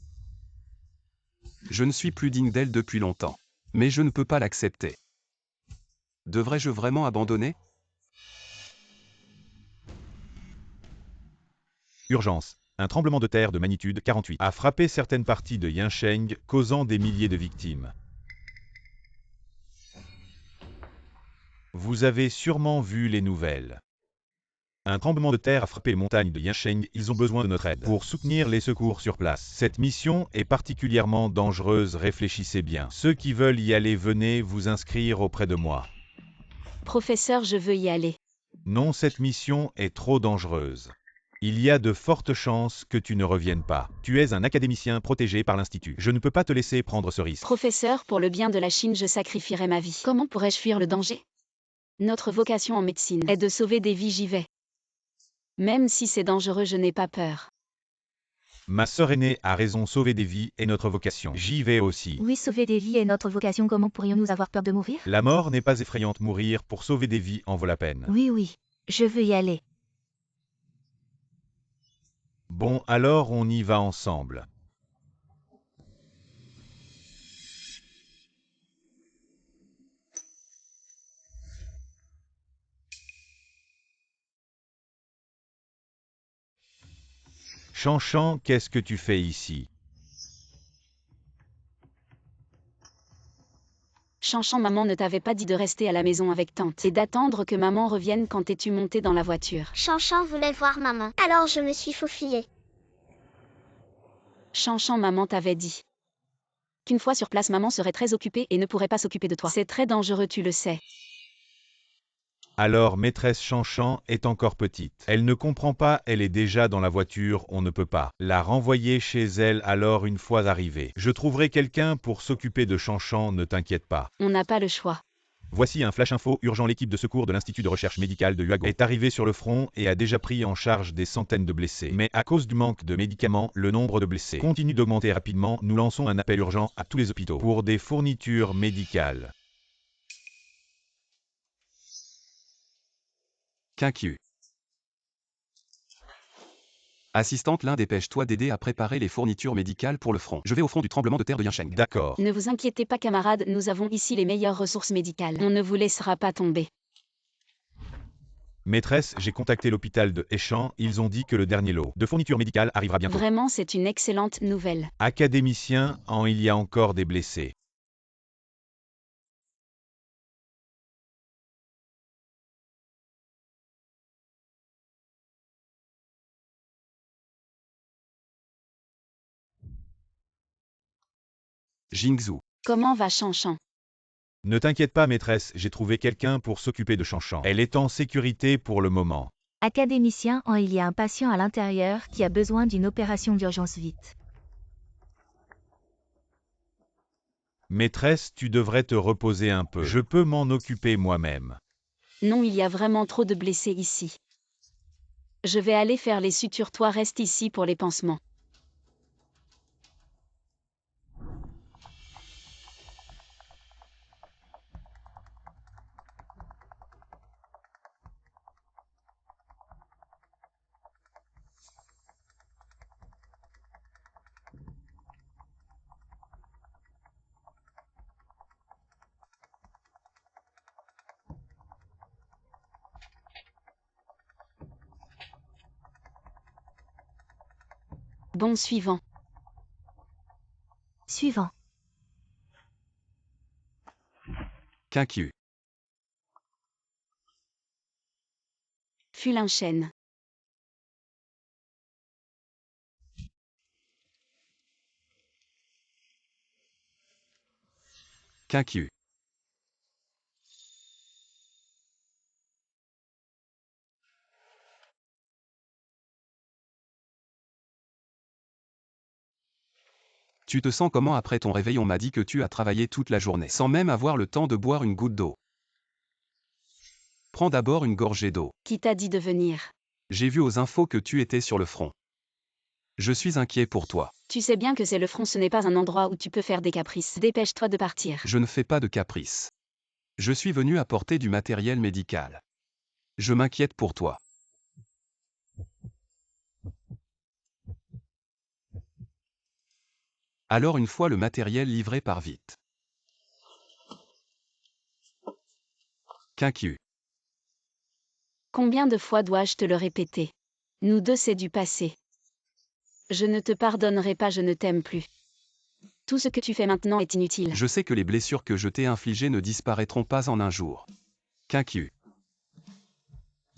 B: Je ne suis plus digne d'elle depuis longtemps. Mais je ne peux pas l'accepter. Devrais-je vraiment abandonner?
D: Urgence. Un tremblement de terre de magnitude 48 a frappé certaines parties de Yansheng, causant des milliers de victimes. Vous avez sûrement vu les nouvelles. Un tremblement de terre a frappé les montagnes de Yansheng, ils ont besoin de notre aide pour soutenir les secours sur place. Cette mission est particulièrement dangereuse, réfléchissez bien. Ceux qui veulent y aller, venez vous inscrire auprès de moi.
A: Professeur, je veux y aller.
D: Non, cette mission est trop dangereuse. Il y a de fortes chances que tu ne reviennes pas. Tu es un académicien protégé par l'Institut. Je ne peux pas te laisser prendre ce risque.
A: Professeur, pour le bien de la Chine, je sacrifierai ma vie. Comment pourrais-je fuir le danger? Notre vocation en médecine est de sauver des vies, j'y vais. Même si c'est dangereux, je n'ai pas peur.
D: Ma sœur aînée a raison, sauver des vies est notre vocation. J'y vais aussi.
C: Oui, sauver des vies est notre vocation, comment pourrions-nous avoir peur de mourir?
D: La mort n'est pas effrayante, mourir pour sauver des vies en vaut la peine.
C: Oui, je veux y aller.
D: Bon, alors on y va ensemble. Chanchan, qu'est-ce que tu fais ici?
A: Chanchan, maman ne t'avait pas dit de rester à la maison avec tante et d'attendre que maman revienne. Quand es-tu montée dans la voiture?
E: Chanchan voulait voir maman, alors je me suis faufilée.
A: Chanchan, maman t'avait dit qu'une fois sur place, maman serait très occupée et ne pourrait pas s'occuper de toi. C'est très dangereux, tu le sais.
D: Alors maîtresse Chanchan est encore petite. Elle ne comprend pas, elle est déjà dans la voiture, on ne peut pas la renvoyer chez elle alors une fois arrivée. Je trouverai quelqu'un pour s'occuper de Chanchan, ne t'inquiète pas.
A: On n'a pas le choix.
D: Voici un flash info urgent, l'équipe de secours de l'Institut de recherche médicale de Huago est arrivée sur le front et a déjà pris en charge des centaines de blessés. Mais à cause du manque de médicaments, le nombre de blessés continue d'augmenter rapidement. Nous lançons un appel urgent à tous les hôpitaux pour des fournitures médicales.
B: Kenkyu. Assistante, Lin, dépêche-toi d'aider à préparer les fournitures médicales pour le front. Je vais au front du tremblement de terre de Yansheng.
D: D'accord.
A: Ne vous inquiétez pas, camarades, nous avons ici les meilleures ressources médicales. On ne vous laissera pas tomber.
D: Maîtresse, j'ai contacté l'hôpital de Hechan, ils ont dit que le dernier lot de fournitures médicales arrivera bientôt.
A: Vraiment, c'est une excellente nouvelle.
D: Académicien, il y a encore des blessés.
B: Jingzhou.
A: Comment va Chanchan?
D: Ne t'inquiète pas maîtresse, j'ai trouvé quelqu'un pour s'occuper de Chanchan. Elle est en sécurité pour le moment.
C: Académicien, il y a un patient à l'intérieur qui a besoin d'une opération d'urgence vite.
D: Maîtresse, tu devrais te reposer un peu. Je peux m'en occuper moi-même.
A: Non, il y a vraiment trop de blessés ici. Je vais aller faire les sutures, toi reste ici pour les pansements. Bon, suivant.
C: Suivant.
B: Kenkyu.
A: Fulin Shen.
B: Kenkyu. Tu te sens comment après ton réveil? On m'a dit que tu as travaillé toute la journée, sans même avoir le temps de boire une goutte d'eau. Prends d'abord une gorgée d'eau.
A: Qui t'a dit de venir?
B: J'ai vu aux infos que tu étais sur le front. Je suis inquiet pour toi.
A: Tu sais bien que c'est le front, ce n'est pas un endroit où tu peux faire des caprices. Dépêche-toi de partir.
B: Je ne fais pas de caprice. Je suis venu apporter du matériel médical. Je m'inquiète pour toi. Alors une fois le matériel livré, par vite. Quinqu.
A: Combien de fois dois-je te le répéter? Nous deux, c'est du passé. Je ne te pardonnerai pas, je ne t'aime plus. Tout ce que tu fais maintenant est inutile.
B: Je sais que les blessures que je t'ai infligées ne disparaîtront pas en un jour. Quinqu.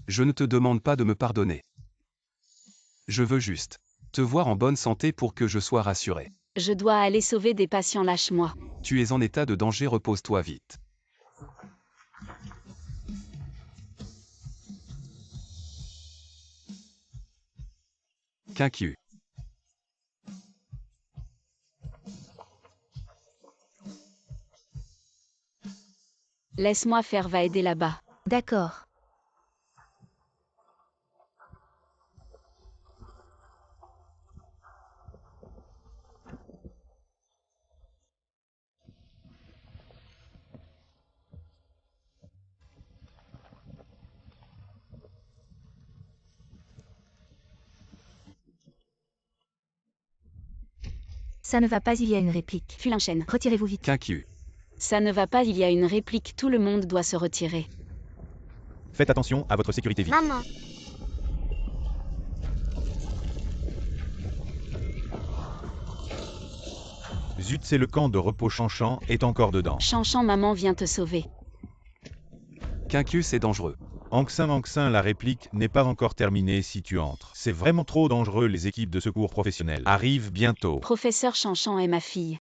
B: Je ne te demande pas de me pardonner. Je veux juste te voir en bonne santé pour que je sois rassuré.
A: Je dois aller sauver des patients, lâche-moi.
B: Tu es en état de danger, repose-toi vite. Quinqu.
A: Laisse-moi faire, va aider là-bas.
C: D'accord. Ça ne va pas, il y a une réplique.
A: Fulinchen.
C: Retirez-vous vite.
B: Quinqu.
A: Ça ne va pas, il y a une réplique, tout le monde doit se retirer.
D: Faites attention à votre sécurité vite.
E: Maman.
D: Zut, c'est le camp de repos. Chanchan est encore dedans.
A: Chanchan, maman vient te sauver.
B: Quinqu, c'est dangereux.
D: Anxin, la réplique n'est pas encore terminée si tu entres. C'est vraiment trop dangereux, les équipes de secours professionnelles arrivent bientôt.
A: Professeur Chanchan est ma fille.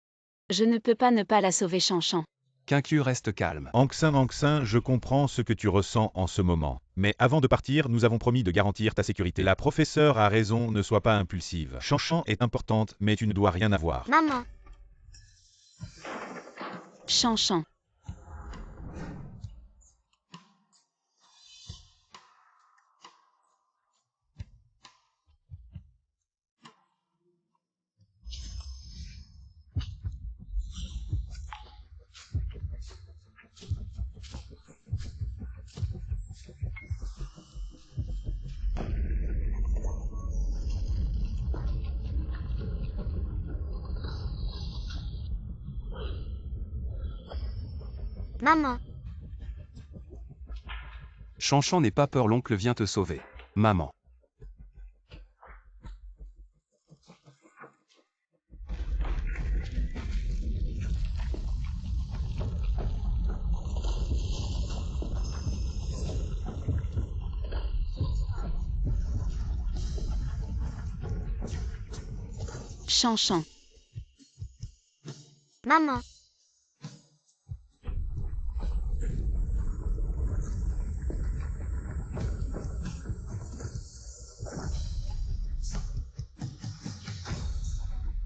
A: Je ne peux pas ne pas la sauver, Chanchan.
B: Quinqu, reste calme.
D: Anxin, je comprends ce que tu ressens en ce moment. Mais avant de partir, nous avons promis de garantir ta sécurité. La professeure a raison, ne sois pas impulsive. Chanchan est importante, mais tu ne dois rien avoir.
E: Maman.
A: Chanchan.
E: Maman.
B: Chanchan, n'aie pas peur, l'oncle vient te sauver. Maman.
A: Chanchan.
E: Maman.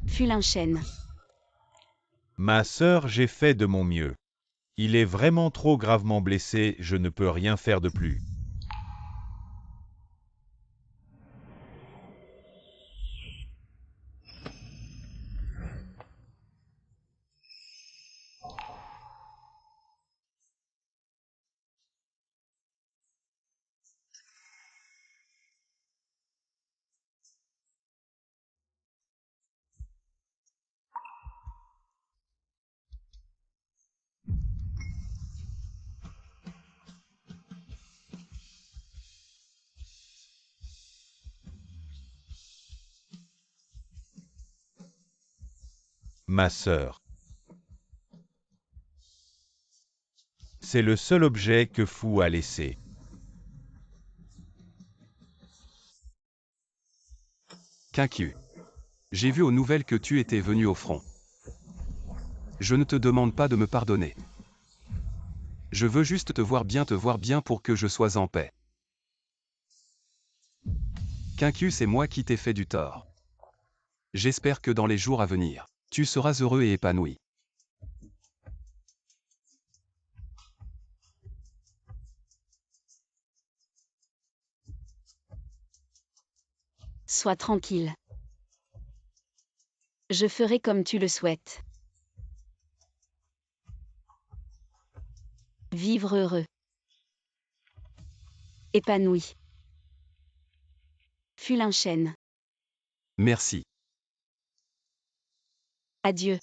A: Fulinchen.
D: Ma sœur, j'ai fait de mon mieux. Il est vraiment trop gravement blessé, je ne peux rien faire de plus. Ma sœur. C'est le seul objet que Fou a laissé.
B: Quinqu. J'ai vu aux nouvelles que tu étais venu au front. Je ne te demande pas de me pardonner. Je veux juste te voir bien pour que je sois en paix. Quinqu, c'est moi qui t'ai fait du tort. J'espère que dans les jours à venir, tu seras heureux et épanoui.
A: Sois tranquille. Je ferai comme tu le souhaites. Vivre heureux. Épanoui. Fulinchène.
B: Merci.
A: Adieu.